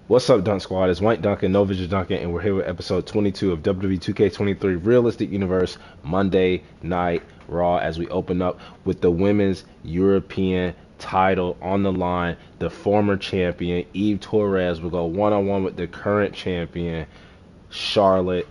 What's up, Dunk Squad? It's White Duncan, No Vision Duncan, and we're here with episode 22 of WWE 2K23 Realistic Universe Monday Night Raw as we open up with the Women's European title on the line. The former champion, Eve Torres, will go one-on-one with the current champion, Charlotte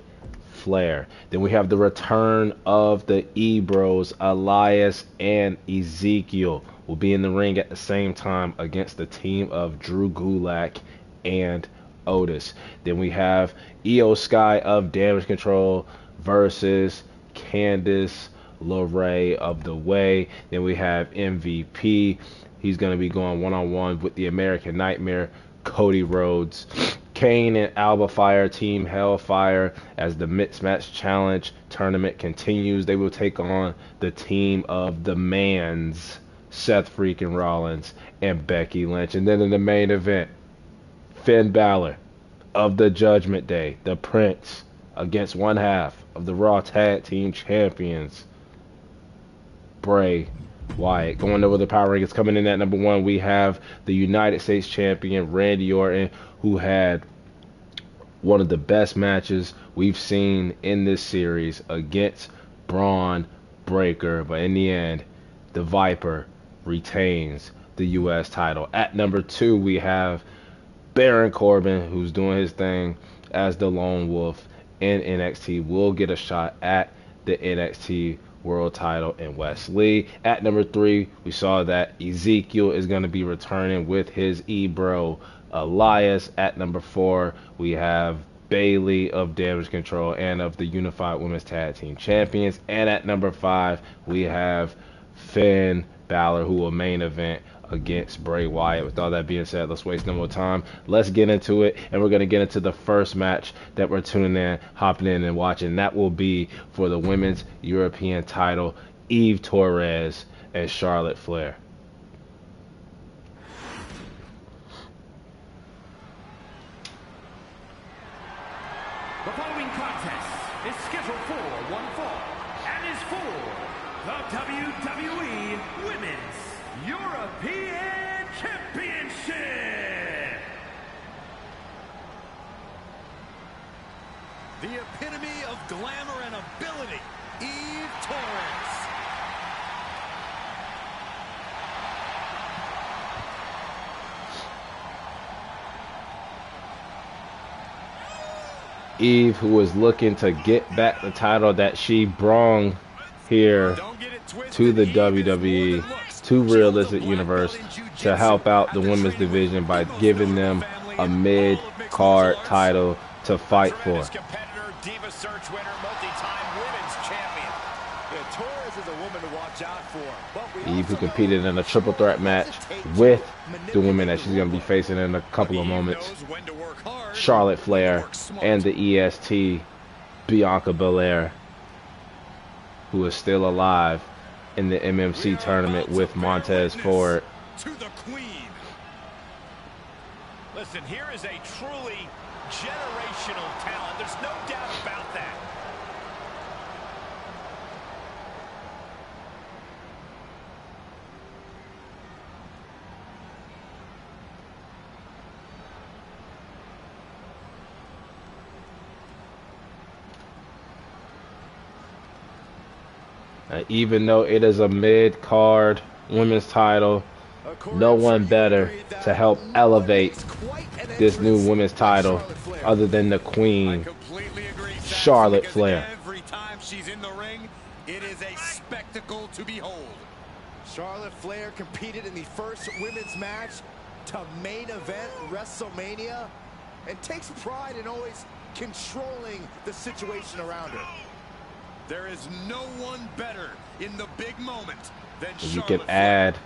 Flair. Then we have the return of the E-Bros, Elias and Ezekiel will be in the ring at the same time against the team of Drew Gulak and Otis. Then we have Io Sky of Damage Control versus Candice LeRae of The Way. Then we have MVP. He's going to be going one-on-one with the American Nightmare, Cody Rhodes. Kane and Alba Fire, Team Hellfire, as the Mixed Match Challenge tournament continues. They will take on the team of the Mans, Seth freaking Rollins and Becky Lynch. And then in the main event, Finn Balor of the Judgment Day, the Prince, against one half of the Raw Tag Team Champions, Bray Wyatt. Going over the power rankings, coming in at number one, we have the United States Champion Randy Orton, who had one of the best matches we've seen in this series against Braun Breaker. But in the end, the Viper retains the U.S. title. At number two, we have Baron Corbin, who's doing his thing as the Lone Wolf in NXT, will get a shot at the NXT World title in Wesley. At number three, we saw that Ezekiel is going to be returning with his E-Bro, Elias. At number four, we have Bayley of Damage Control and of the Unified Women's Tag Team Champions. And at number five, we have Finn Balor, who will main event against Bray Wyatt. With all that being said, let's waste no more time. Let's get into it, and we're going to get into the first match that we're tuning in, hopping in, and watching. That will be for the Women's European title, Eve Torres and Charlotte Flair. The following contest is scheduled for one fall and is for the WWE Women's European Championship. The epitome of glamour and ability, Eve Torres. Eve, who is looking to get back the title that she brung here to the WWE, to Realistic Universe, to help out the women's division by giving them a mid-card title to fight for. Eve, who competed in a triple threat match with the women that she's going to be facing in a couple of moments, Charlotte Flair and the EST, Bianca Belair, who is still alive in the MMC tournament with Montez Ford. To the Queen. Listen, here is a truly generational talent. There's no doubt about that. Even though it is a mid-card women's title, no one better to help elevate this new women's title other than the Queen, Charlotte Flair. Every time she's in the ring, it is a spectacle to behold. Charlotte Flair competed in the first women's match to main event WrestleMania and takes pride in always controlling the situation around her. There is no one better in the big moment than You Charlotte can Flair. add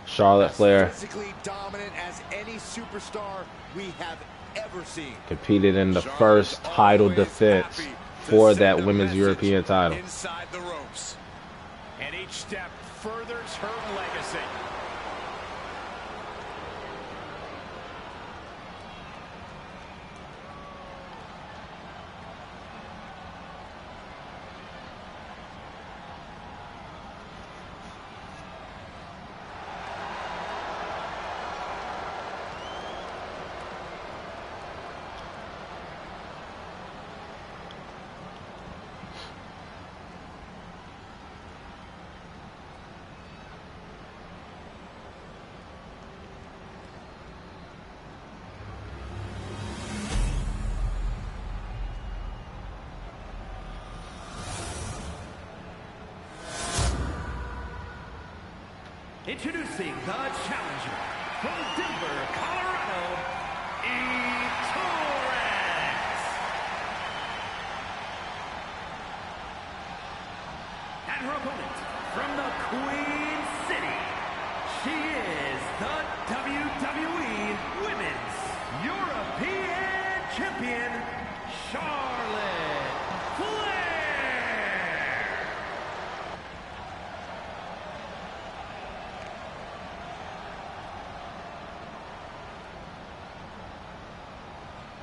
Charlotte Flair, Physically dominant as any superstar we have ever seen. competed in the first title defense for that women's European title. Inside the ropes. And each step furthers her legacy. Introducing the challenger from Denver, Colorado, Eve Torres. And her opponent from the Queen City, she is the WWE Women's European Champion, Charlotte Flair.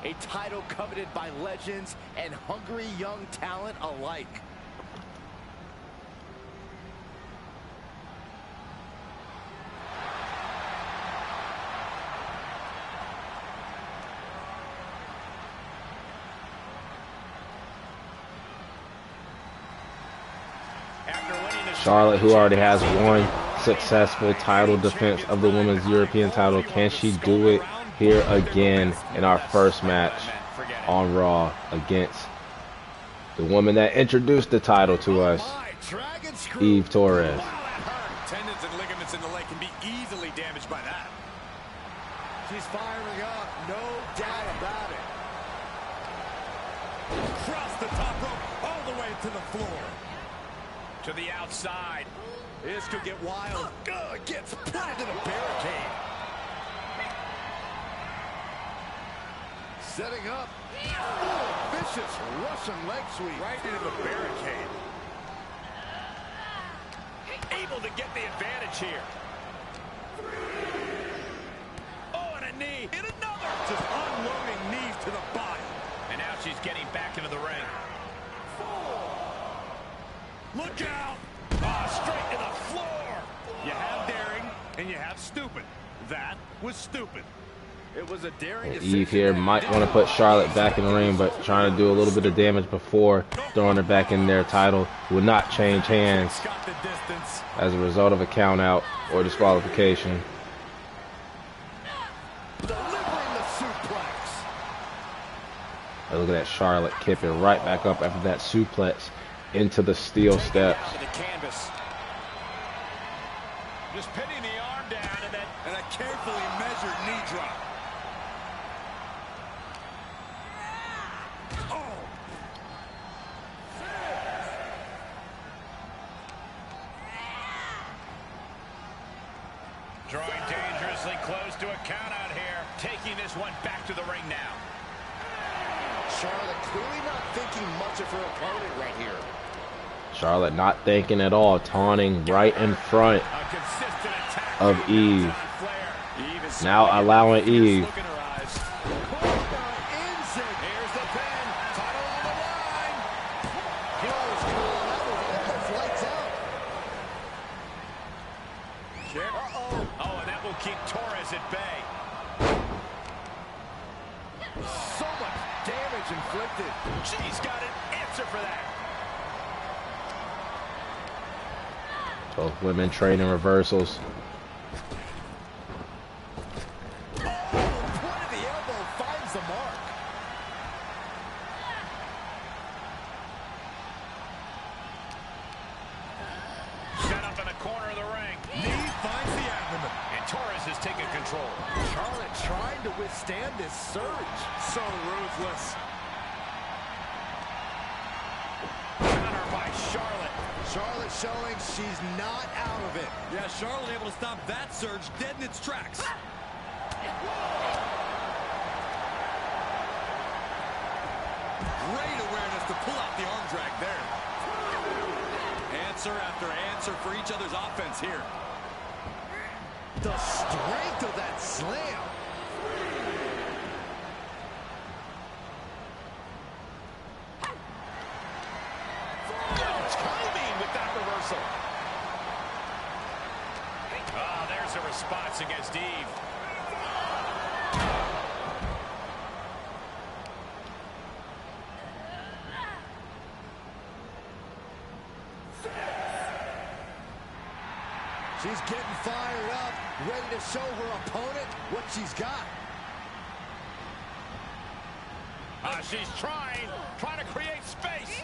A title coveted by legends and hungry young talent alike. Charlotte, who already has one successful title defense of the Women's European title, can she do it here again in our first match on Raw against the woman that introduced the title to us, Eve Torres? Tendons and ligaments in the leg can be easily damaged by that. She's firing up, no doubt about it. Across the top rope, all the way to the floor. To the outside. This could get wild. Gets put into the barricade. Setting up. Oh, vicious Russian leg sweep. Right into the barricade. Able to get the advantage here. Oh, and a knee. And another. Just unloading knees to the body. And now she's getting back into the ring. Look out! Straight to the floor! You have daring, and you have stupid. That was stupid. It was a daring And Eve here might want to put Charlotte back in the ring, but trying to do a little bit of damage before throwing her back in there. Title will not change hands as a result of a count out or disqualification. Delivering the suplex. And look at that, Charlotte kipping right back up after that suplex into the steel steps. Just pinning the arm down and a carefully measured knee drop. Oh. Drawing dangerously close to a count out here. Taking this one back to the ring now. Charlotte clearly not thinking much of her opponent right here. Charlotte not thinking at all, taunting right in front of Eve. Now allowing Eve. Oh, and that will keep Torres at bay. So much damage inflicted. She's got an answer for that. Both women trading reversals. Oh, point of the elbow finds the mark. Set up in the corner of the ring. Knee finds the abdomen. And Torres has taken control. Charlotte trying to withstand this surge. So ruthless. Counter by Charlotte. Charlotte showing she's not out of it. Yeah, Charlotte able to stop that surge dead in its tracks. Great awareness to pull out the arm drag there. Answer after answer for each other's offense here. The strength of that slam. Oh, there's a response against Eve. She's getting fired up, ready to show her opponent what she's got. She's trying to create space.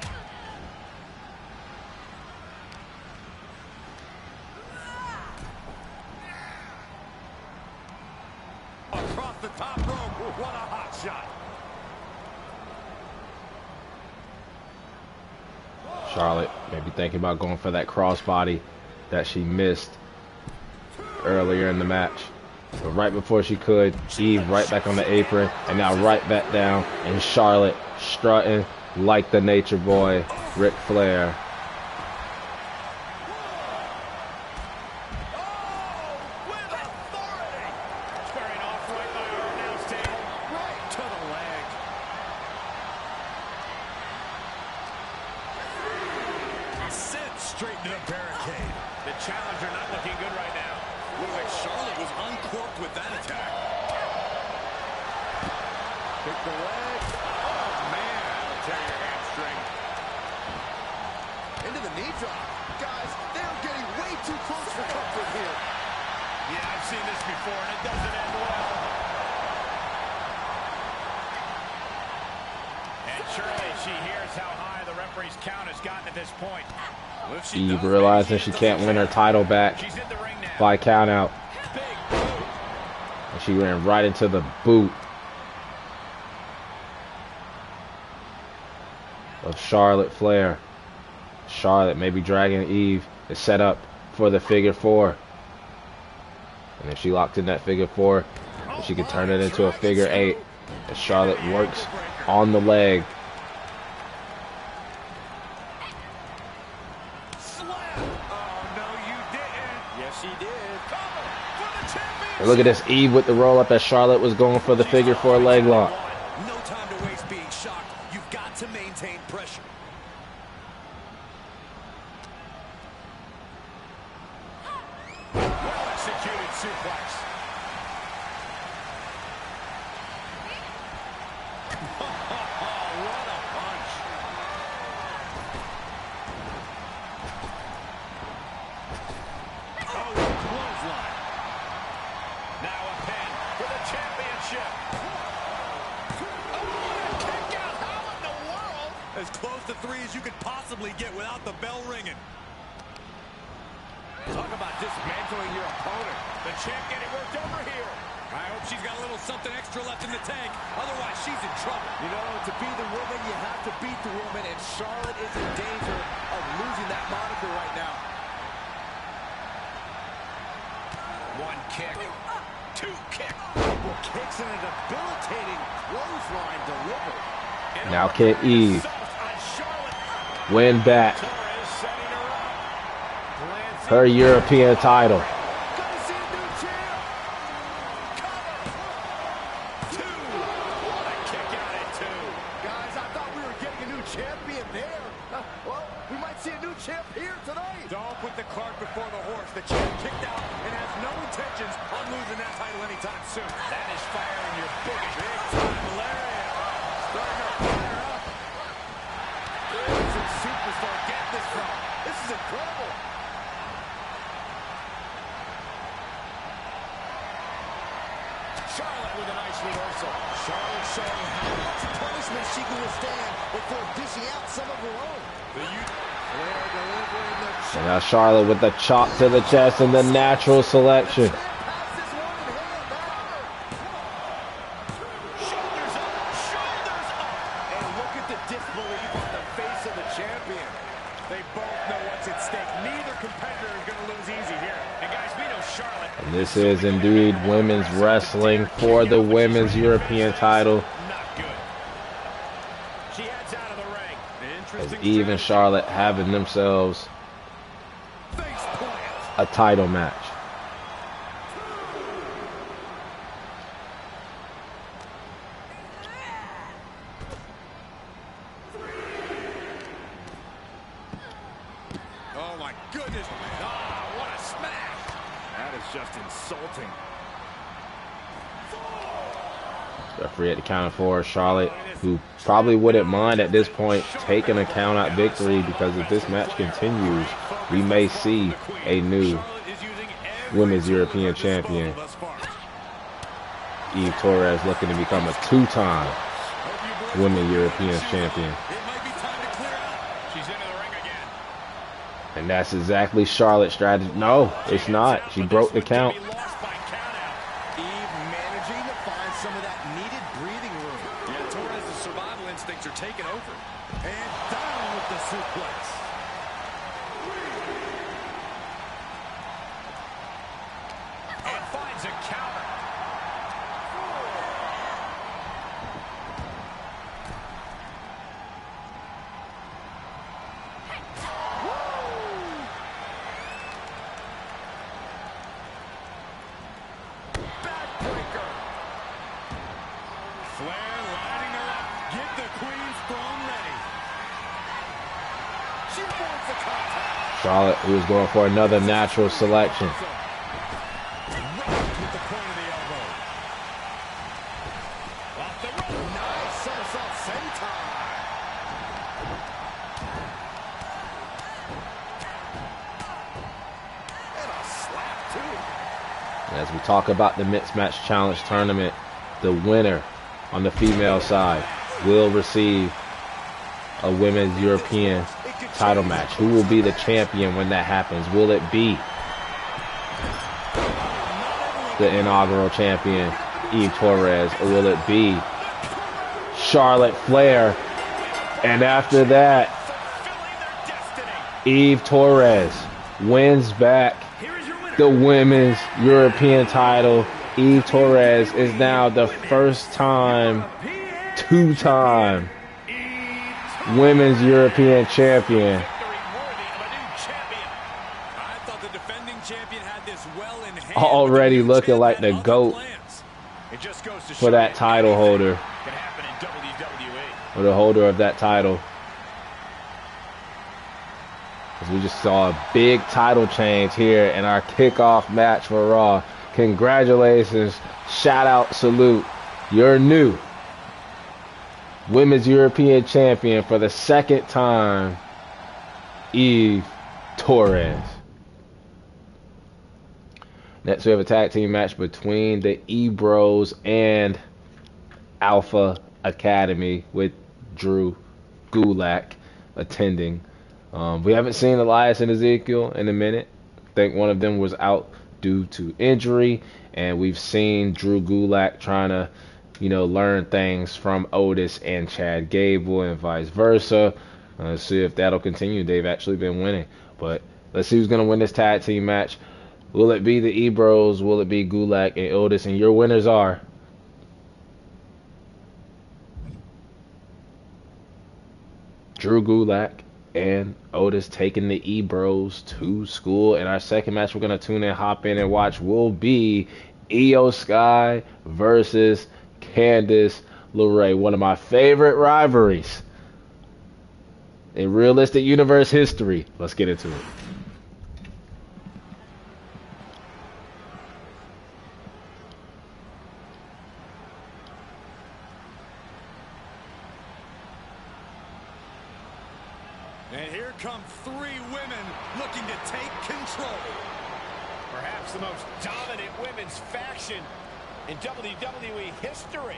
What a hot shot. Charlotte maybe thinking about going for that crossbody that she missed earlier in the match. But right before she could, Eve right back on the apron, and now right back down, and Charlotte strutting like the Nature Boy, Ric Flair. Straight into the barricade. The challenger not looking good right now. Looked like Charlotte was uncorked with that attack. Pick the leg. Oh, man. That'll tear your hamstring. Into the knee drop. Guys, they're getting way too close for comfort here. Yeah, I've seen this before, and it doesn't end well. And surely she hears how high the referee's count has gotten at this point. Eve realizing she can't win her title back by count out. And she ran right into the boot of Charlotte Flair. Charlotte maybe dragging Eve is set up for the figure four. And if she locked in that figure four, she could turn it into a figure eight. As Charlotte works on the leg. And look at this, Eve with the roll up as Charlotte was going for the figure four leg lock. No time to waste being shocked. You've got to maintain pressure. Well executed suplex. What a punch. Oh, clothesline. Now a pin for the championship. Oh, kick out. How in the world? As close to 3 as you could possibly get without the bell ringing. Talk about dismantling your opponent. The champ getting worked over here. I hope she's got a little something extra left in the tank. Otherwise, she's in trouble. You know, to be the woman, you have to beat the woman, and Charlotte is in danger of losing that moniker right now. One kick. Two kick. Couple kicks and a debilitating clothesline delivered. Now can Eve win back her European title. Gonna see a new champ. What a kick out at two. Guys, I thought we were getting a new champion there. Well, we might see a new champ here tonight. Don't put the cart before the horse. The champ kicked out and has no intentions on losing that title anytime soon. That is firing your biggest big-time lariat. Starting to fire up. Where's the superstar getting this from? This is incredible. Charlotte with a nice reversal. Charlotte showing how much punishment she can withstand before dishing out some of her own. Flair delivering the And now Charlotte with the chop to the chest and the natural selection. passes one hand down. Shoulders up. Shoulders up. And look at the disbelief on the face of the champion. They both know what's at stake. Neither competitor is going to lose easy here. And guys, we know Charlotte. And this is indeed women's wrestling for the women's European title. Not good. She heads out of the ring. As Eve and Charlotte having themselves Face plant. a title match. Oh my goodness. Ah, what a smash. That is just insulting. Referee at the count of 4, Charlotte, who probably wouldn't mind at this point taking a count out victory, because if this match continues, we may see a new women's European champion. Eve Torres looking to become a 2-time women's European champion. It might be time to clear out. She's into the ring again. And that's exactly Charlotte's strategy. No, it's not. She broke the count. Lost by count out. Eve managing to find some of that knee needed breathing room. Yeah, Torres' survival instincts are taking over. And down with the suplex. And finds a counter. Backbreaker. Flair lining her up. Get the Queen's throne ready. She avoids the contact. Charlotte, who is going for another natural selection. Rocked with the point of the elbow. Off the rope. Nice somersault senton. And a slap, too. As we talk about the Mixed Match Challenge tournament, the winner on the female side will receive a women's European title match. Who will be the champion when that happens? Will it be the inaugural champion, Eve Torres, or will it be Charlotte Flair? And after that, Eve Torres wins back the women's European title. Eve Torres is now the first time, two-time women's European champion. Already looking like the GOAT for that title holder, or the holder of that title. As we just saw a big title change here in our kickoff match for Raw. Congratulations, shout out, salute. Your new women's European champion for the second time, Eve Torres. Next, we have a tag team match between the E-Bros and Alpha Academy with Drew Gulak attending. We haven't seen Elias and Ezekiel in a minute. I think one of them was out due to injury, and we've seen Drew Gulak trying to, learn things from Otis and Chad Gable and vice versa. Let's see if that'll continue. They've actually been winning, but let's see who's going to win this tag team match. Will it be the E-Bros? Will it be Gulak and Otis? And your winners are Drew Gulak and Otis taking the E-Bros to school. And our second match we're going to tune in, hop in, and watch will be Io Sky versus Candice LeRae. One of my favorite rivalries in realistic universe history. Let's get into it. And here come three women looking to take control. Perhaps the most dominant women's faction in WWE history.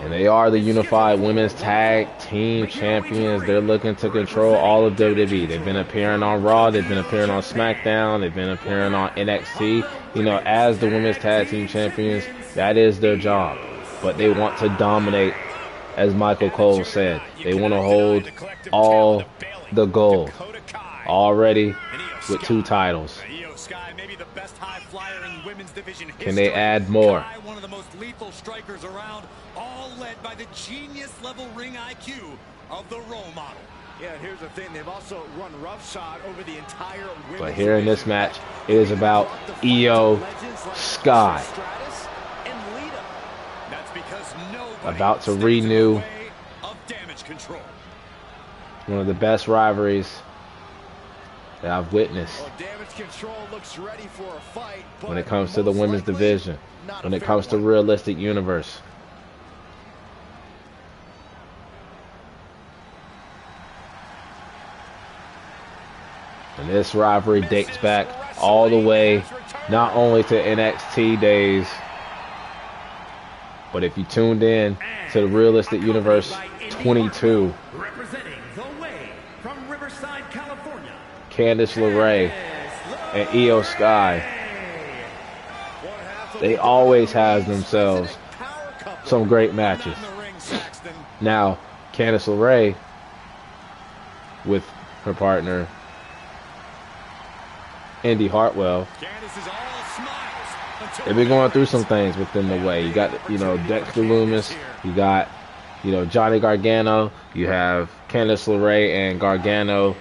And they are the unified women's tag team champions. They're looking to control all of WWE. They've been appearing on Raw. They've been appearing on SmackDown. They've been appearing on NXT. As the women's tag team champions, that is their job. But they want to dominate, as Michael Cole said. They want to hold all the gold. Already with 2 titles. Can they add more? One of the most lethal strikers around, all led by the genius level ring IQ of the role model. Yeah, here's the thing. They've also run roughshod over the entire women's But here in this match, it is about Io Sky. That's because About to renew of damage control. one of the best rivalries that I've witnessed Well, Damage Control looks ready for a fight, but when it comes to the most women's likely division, not when a it fair comes to one. realistic universe. And this rivalry dates back all the way, not only to NXT days, but if you tuned in to the Realistic Universe 22, Representing the way from Riverside, California, Candice LeRae and Io Sky, they always have themselves some great matches. Now, Candice LeRae with her partner Indy Hartwell, they've been going through some things within the way. You got, Dexter Lumis, you got, Johnny Gargano, you have Candice LeRae and Gargano.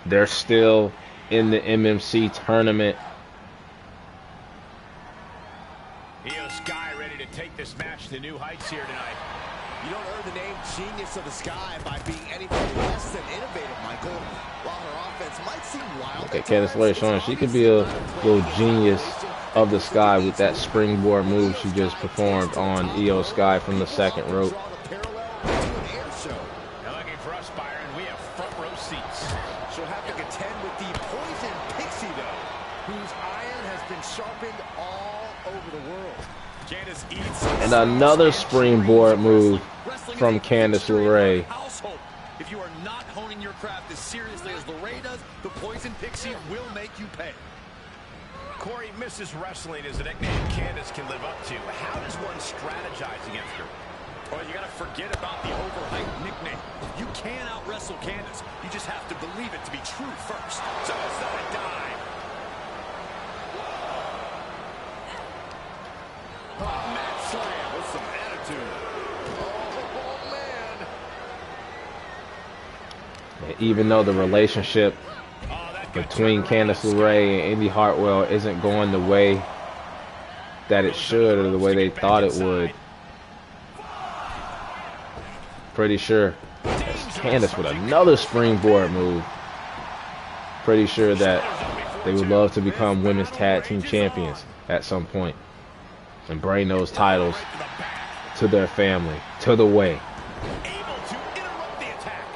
They're still in the MMC tournament. Io Sky ready to take this match to new heights here tonight. You don't earn the name Genius of the Sky by being anything less than innovative, Michael. While her offense might seem wild. Okay, Candice LeRae showing she could be a little genius of the Sky with that springboard move she just performed on Io Sky from the second rope. Looking for us, Byron. We have front row seats. She'll have to contend with the Poison Pixie, though, whose iron has been sharpened all over the world. Candice eats. And another springboard move from Candice LeRae. If you are not honing your craft as seriously as LeRae does, the Poison Pixie will make you pay. Corey, Mrs. Wrestling is a nickname Candice can live up to. How does one strategize against her? Well, you got to forget about the overhyped nickname. You can out-wrestle Candice. You just have to believe it to be true first. So it's not a dive. Mat slam with some attitude. Oh, man. And even though the relationship between Candice LeRae and Indy Hartwell isn't going the way that it should, or the way they thought it would, pretty sure Candice with another springboard move. Pretty sure that they would love to become women's tag team champions at some point and bring those titles to their family, to the way. Able to interrupt the attack.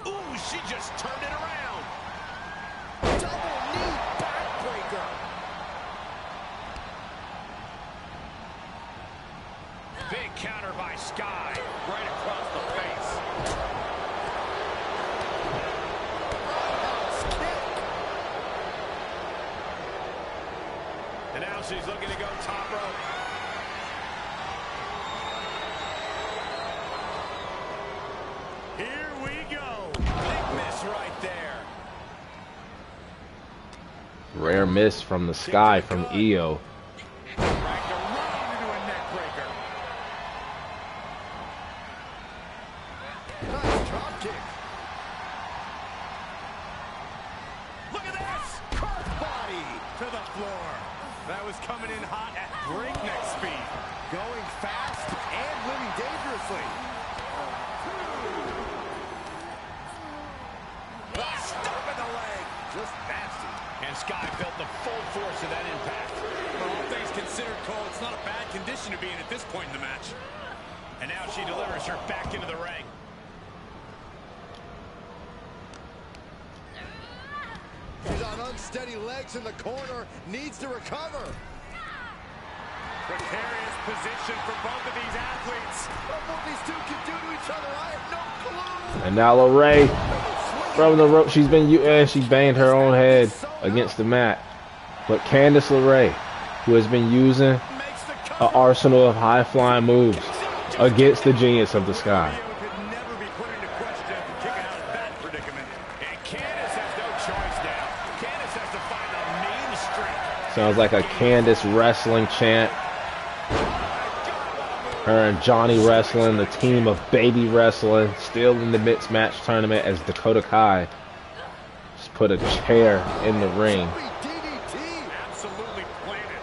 Ooh, she just turned it around. Double knee backbreaker. Big counter by Sky, right across the face. Roundhouse kick. And now she's looking to go top rope. Here we go. Big miss right there. Rare miss from the Sky from Io. Dragged around into a neck breaker. Nice drop kick. Look at this. Crossbody. To the floor. That was coming in hot at breakneck speed. Going fast and living dangerously. Stop in the leg. Just nasty. And Sky felt the full force of that impact. For all things considered, Cole, it's not a bad condition to be in at this point in the match. And now she delivers her back into the ring. She's on unsteady legs in the corner. Needs to recover. Precarious position for both of these athletes. What these two can do to each other, I have no clue. And now LeRae from the rope. She's banged her own head against the mat. But Candice LeRae, who has been using an arsenal of high-flying moves against the Genius of the Sky. Could never be put into question kicking out of that predicament. And Candice has no choice now. Candice has to find the main strength. Sounds like a Candice wrestling chant. Her and Johnny Wrestling, the team of Baby Wrestling, still in the mixed match tournament as Dakota Kai just put a chair in the ring. Absolutely planted.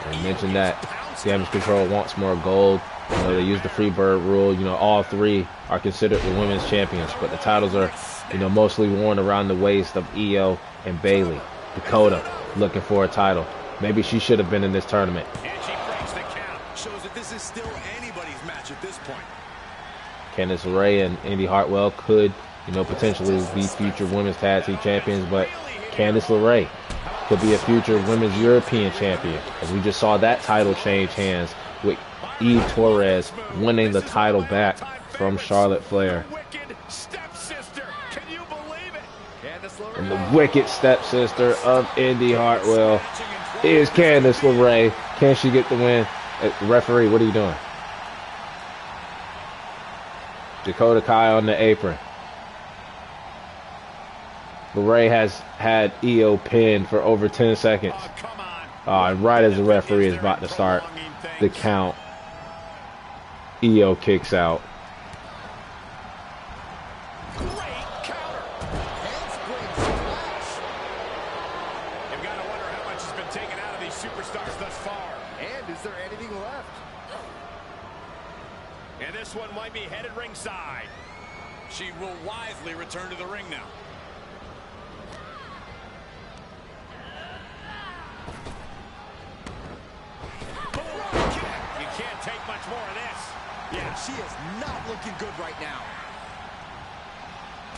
And mentioned that Damage Control wants more gold. They use the free bird rule. All three are considered the women's champions, but the titles are, mostly worn around the waist of Io and Bayley. Dakota looking for a title. Maybe she should have been in this tournament. And she breaks the count. Shows that this is still anybody's match at this point. Candice LeRae and Indy Hartwell could, potentially be future women's tag team champions, but Candice LeRae could be a future women's European champion, as we just saw that title change hands with Eve Torres winning the title back from Charlotte Flair. Wicked stepsister. Can you believe it? Candice LeRae. And And the wicked stepsister of Indy Hartwell is Candice LeRae. Can she get the win? Referee, what are you doing? Dakota Kai on the apron. LeRae has had Io pinned for over 10 seconds. And right as the referee is about to start the count, Io kicks out. And this one might be headed ringside. She will wisely return to the ring now. You can't take much more of this. Yeah, she is not looking good right now.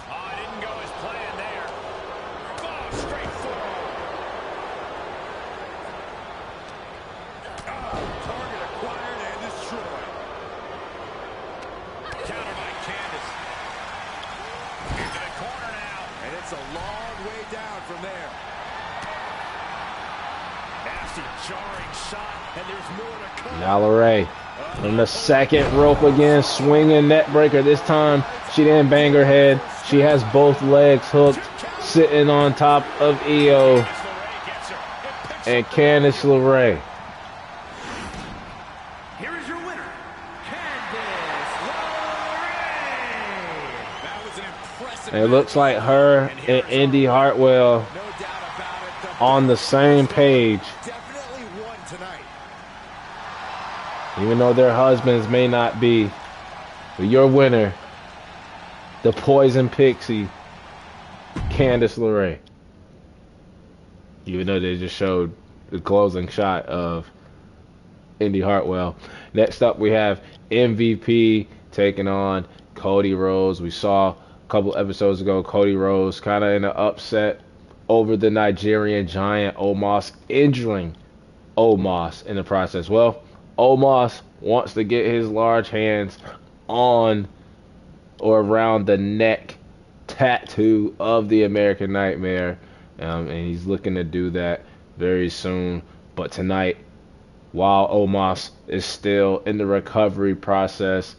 Oh, it didn't go as planned there. Oh, straight forward. Oh, target acquired and destroyed. Counter by Candice. Into the corner now. And it's a long way down from there. Nasty jarring shot, and there's more to come. Now LeRae from the second rope again, swinging net breaker. This time she didn't bang her head. She has both legs hooked, sitting on top of Io and Candice LeRae. Here is your winner, Candice LeRae. That was an impressive. And it looks like her and Indy Hartwell No doubt about it. on the same page. Definitely won tonight. Even though their husbands may not be. But your winner, the Poison Pixie, Candice LeRae. Even though they just showed the closing shot of Indy Hartwell. Next up, we have MVP taking on Cody Rhodes. We saw a couple episodes ago Cody Rhodes kind of in an upset over the Nigerian giant Omos, injuring Omos in the process. Well, Omos wants to get his large hands on or around the neck tattoo of the American Nightmare, and he's looking to do that very soon. But tonight, while Omos is still in the recovery process,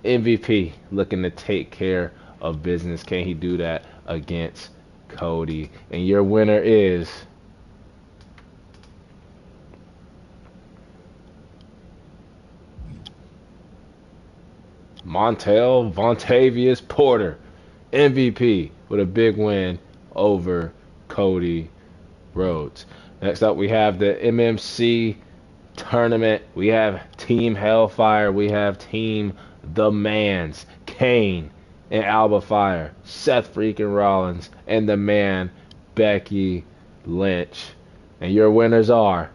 MVP looking to take care of business. Can he do that against Cody? And your winner is Montel Vontavious Porter, MVP, with a big win over Cody Rhodes. Next up, we have the MMC tournament. We have Team Hellfire. We have Team The Mans, Kane and Alba Fire, Seth freaking Rollins, and the man, Becky Lynch. And your winners are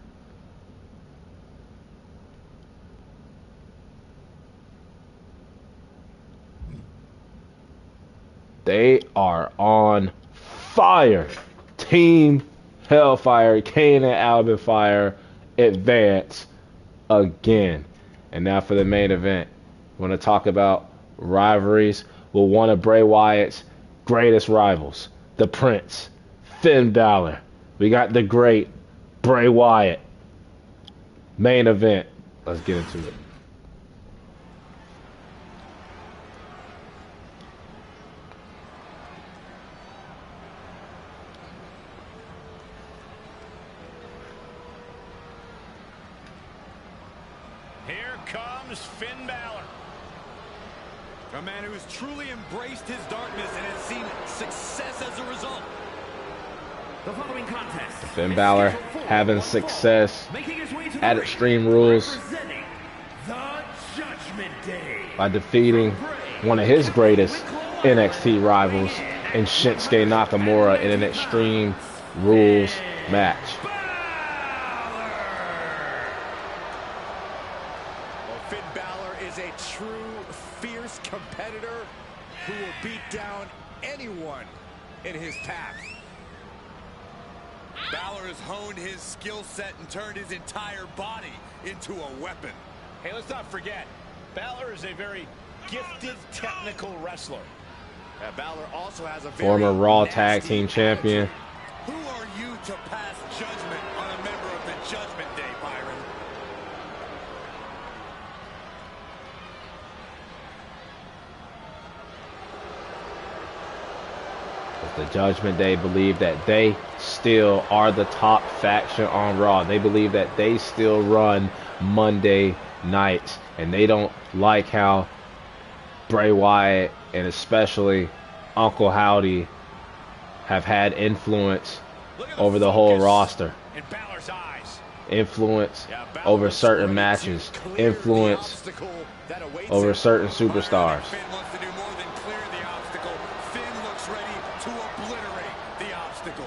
they are on fire. Team Hellfire, Kane and Alba Fire advance again. And now for the main event. We want to talk about rivalries with one of Bray Wyatt's greatest rivals, the Prince, Finn Balor. We got the great Bray Wyatt. Main event. Let's get into it. Here comes Finn Balor. A man who has truly embraced his darkness and has seen success as a result. The following contest. Finn Balor having success at Extreme Rules Representing the Judgment Day. by defeating one of his greatest NXT rivals in Shinsuke Nakamura in an Extreme Rules match. Well, Finn Balor is a true, fierce competitor who will beat down anyone in his path. Balor has honed his skill set and turned his entire body into a weapon. Hey, let's not forget, Balor is a very gifted technical wrestler. Balor also has a Former Raw Tag Team Champion. Who are you to pass judgment on a member of the Judgment Day, Byron? The Judgment Day believe that they still are the top faction on Raw. They believe that they still run Monday nights, and they don't like how Bray Wyatt and especially Uncle Howdy have had influence over the whole roster. In Balor's eyes. Influence over certain matches. Influence over certain superstars. Finn wants to do more than clear the obstacle. Finn looks ready to obliterate the obstacle.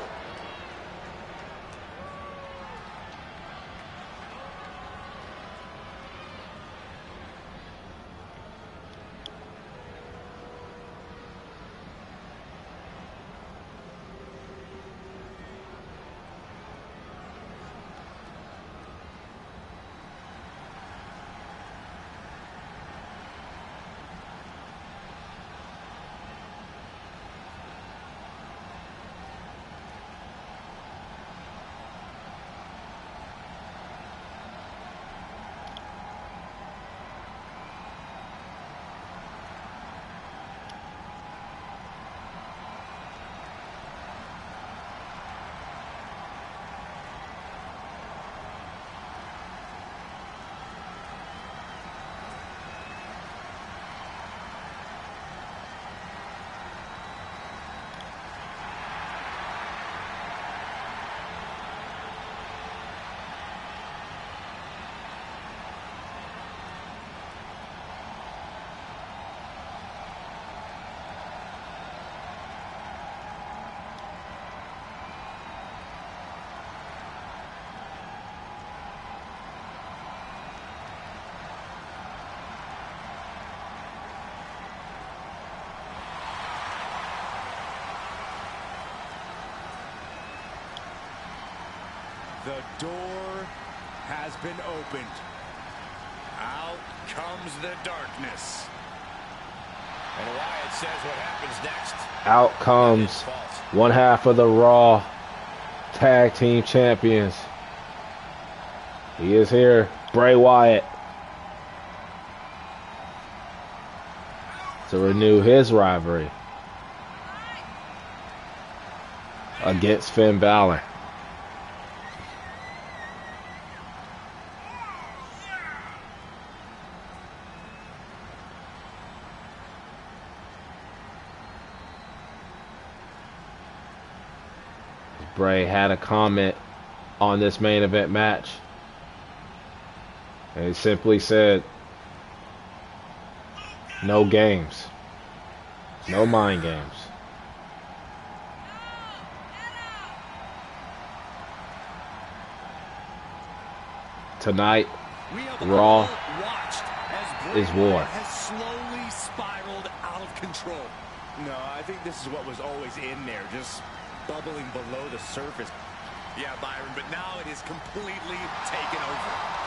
The door has been opened. Out comes the darkness. And Wyatt says what happens next. Out comes one half of the Raw Tag Team Champions. He is here, Bray Wyatt, to renew his rivalry against Finn Balor. Bray had a comment on this main event match, and he simply said, no games, no mind games. Tonight, Raw is war. Has slowly spiraled out of control. No, I think this is what was always in there, just bubbling below the surface. Yeah, Byron, but now it is completely taken over.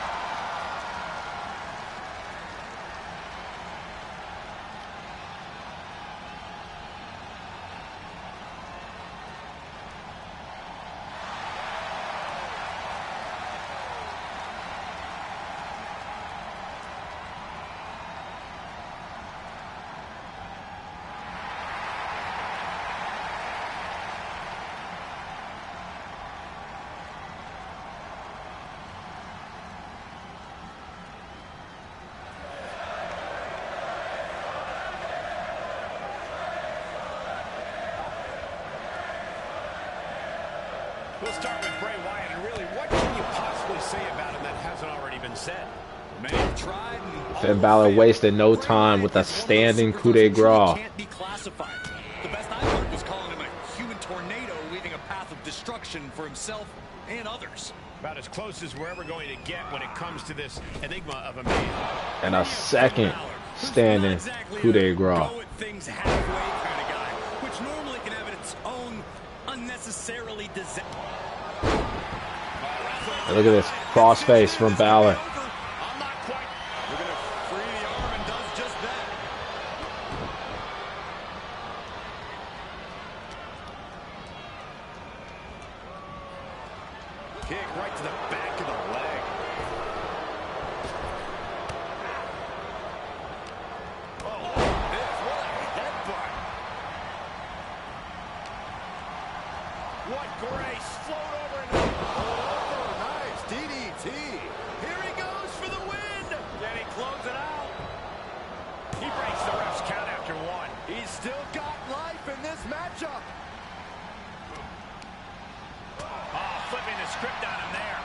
We'll start with Bray Wyatt, and really, what can you possibly say about him that hasn't already been said? Many have tried. Finn Balor wasted no time with a standing coup de grace. Can't be classified. The best I heard was calling him a human tornado, leaving a path of destruction for himself and others. About as close as we're ever going to get when it comes to this enigma of a man. And a second standing coup de grace. Go at things halfway kind of guy, which normally can have its own unnecessarily disaster. Look at this crossface from Balor. I'm not quite. We're going to free the arm and does just that. kick right to the back of the leg. Oh, this, what a headbutt. What grace, float over and over. Nice DDT. Here he goes for the win. Can he close it out? He breaks the ref's count after one. He's still got life in this matchup. Oh, flipping the script on him there.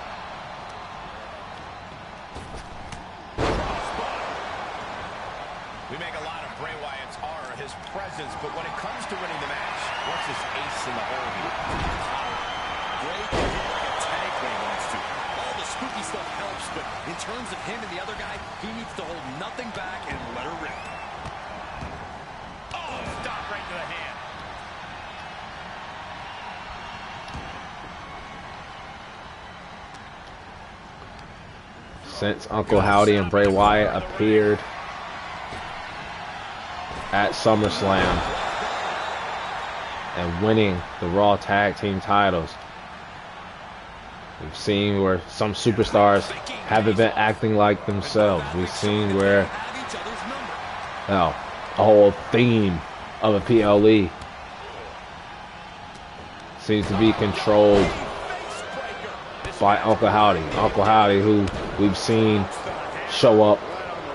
We make a lot of Bray Wyatt's aura, his presence, but when it comes to winning the match, what's his ace in the hole here? Bray can hit like a tank when he wants to. All the spooky stuff helps, but in terms of him and the other guy, he needs to hold nothing back and let her rip. Oh, stop right to the hand. Since Uncle Howdy and Bray Wyatt appeared at SummerSlam and winning the Raw Tag Team titles, we've seen where some superstars haven't been acting like themselves. We've seen where the whole theme of a PLE seems to be controlled by Uncle Howdy. Uncle Howdy, who we've seen show up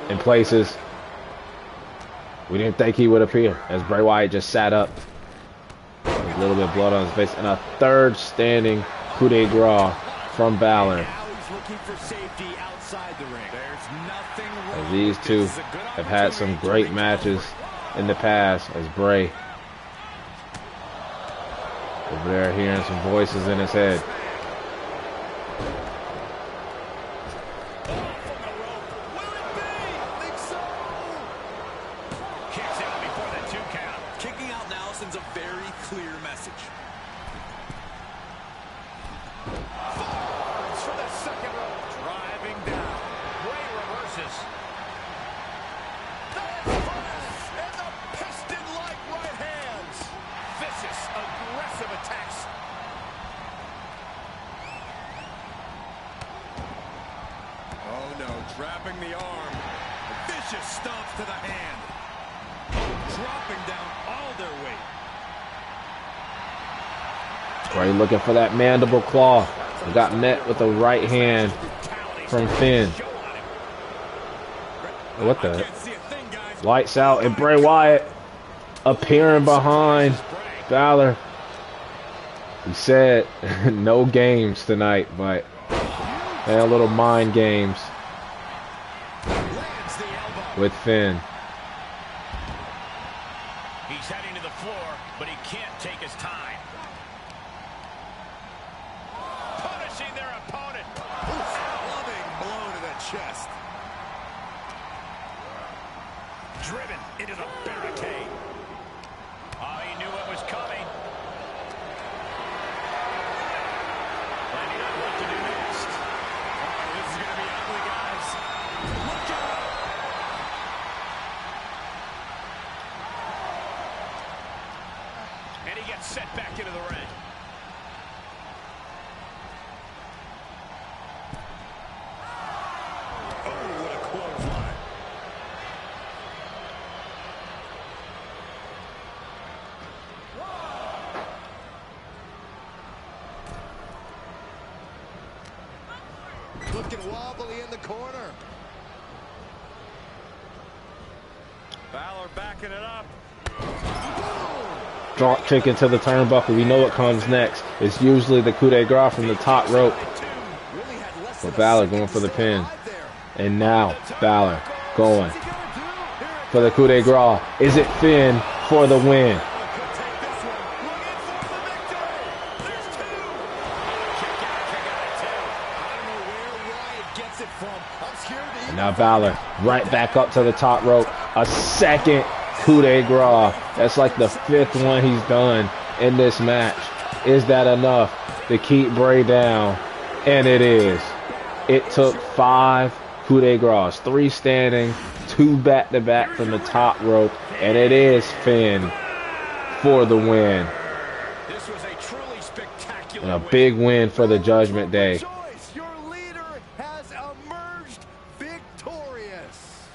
in places we didn't think he would appear, as Bray Wyatt just sat up. A little bit of blood on his face. And a third standing coup de grace from Balor. Now he's looking for safety outside the ring. There's nothing wrong. As these two have had some great matches in the past, as Bray over there hearing some voices in his head. Sends a very clear message. Forwards for the second rope. Driving down. Bray reverses. And the piston-like right hands. Vicious, aggressive attacks. Oh no, trapping the arm. Vicious stomps to the hand. Dropping down all their weight. Bray looking for that mandible claw. He got met with a right hand from Finn. What the? Lights out, and Bray Wyatt appearing behind Balor. He said no games tonight, but they had a little mind games with Finn. He's heading to the floor, but he can't take his time. Punishing their opponent. Loving blow to the chest. Driven into the barricade. Oh, he knew what was coming. Planning on what to do next. Oh, this is going to be ugly, guys. Look out! And he gets set back into the ring. Oh, what a clothesline. Looking wobbly in the corner. Balor backing it up. Drop kick into the turnbuckle. We know what comes next. It's usually the coup de grace from the top rope. But Balor going for the pin. And now Balor going for the coup de grace. Is it Finn for the win? And now Balor right back up to the top rope. A second coup de grace. That's like the fifth one he's done in this match. Is that enough to keep Bray down? And it is. It took 5 coup de grace, 3 standing, 2 back-to-back from the top rope, and it is Finn for the win. This was a truly spectacular spectacular And a win. big win for the Judgment Day. Rejoice, your leader has emerged victorious.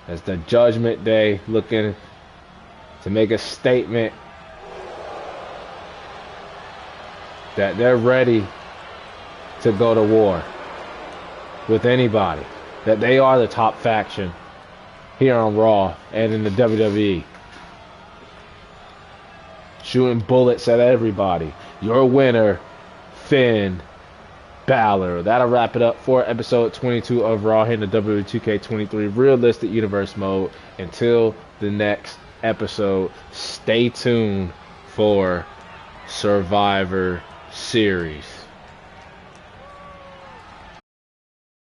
As the Judgment Day looking to make a statement that they're ready to go to war with anybody. That they are the top faction here on Raw and in the WWE. Shooting bullets at everybody. Your winner, Finn Balor. That'll wrap it up for episode 22 of Raw here in the WWE 2K23 Realistic Universe mode. Until the next episode, stay tuned for Survivor Series.